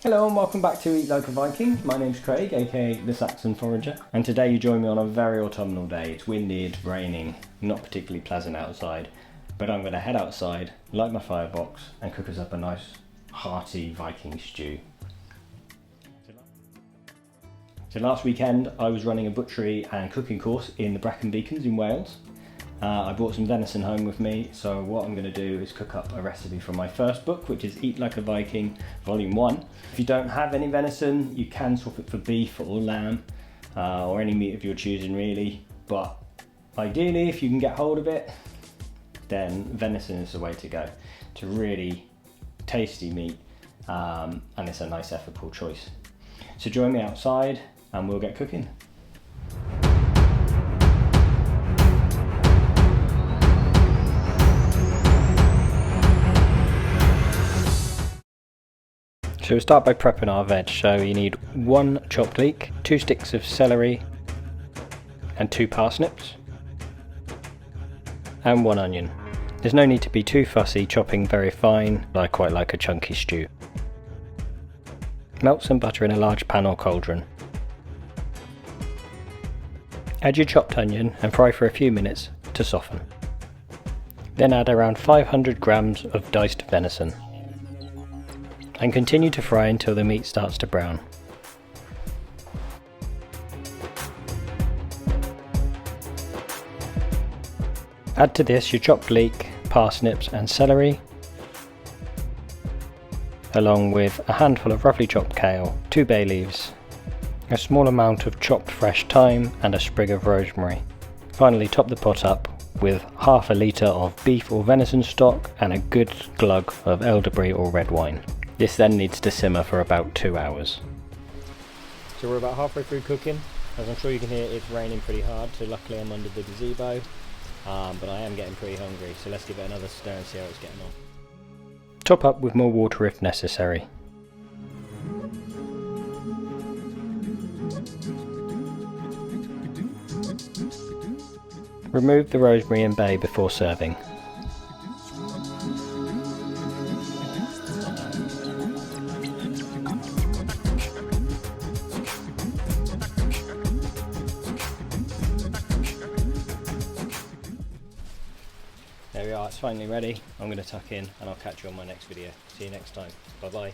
Hello and welcome back to Eat Like a Viking. My name's Craig, aka the Saxon Forager, and today you join me on a very autumnal day. It's windy, it's raining, not particularly pleasant outside, but I'm going to head outside, light my firebox and cook us up a nice hearty Viking stew. So last weekend I was running a butchery and cooking course in the Brecon Beacons in Wales. I brought some venison home with me, so what I'm going to do is cook up a recipe from my first book, which is Eat Like a Viking Volume 1. If you don't have any venison, you can swap it for beef or lamb, or any meat of your choosing really, but ideally if you can get hold of it, then venison is the way to go. It's a really tasty meat, and it's a nice ethical choice. So join me outside and we'll get cooking. So we'll start by prepping our veg. So you need 1 chopped leek, 2 sticks of celery and 2 parsnips and 1 onion. There's no need to be too fussy chopping very fine, I quite like a chunky stew. Melt some butter in a large pan or cauldron. Add your chopped onion and fry for a few minutes to soften. Then add around 500 grams of diced venison. And continue to fry until the meat starts to brown. Add to this your chopped leek, parsnips and celery, along with a handful of roughly chopped kale, 2 bay leaves, a small amount of chopped fresh thyme and a sprig of rosemary. Finally top the pot up with half a litre of beef or venison stock and a good glug of elderberry or red wine. This then needs to simmer for about 2 hours. So we're about halfway through cooking. As I'm sure you can hear, it's raining pretty hard, so luckily I'm under the gazebo, but I am getting pretty hungry, so let's give it another stir and see how it's getting on. Top up with more water if necessary. Remove the rosemary and bay before serving. There we are, it's finally ready. I'm going to tuck in and I'll catch you on my next video. See you next time. Bye bye.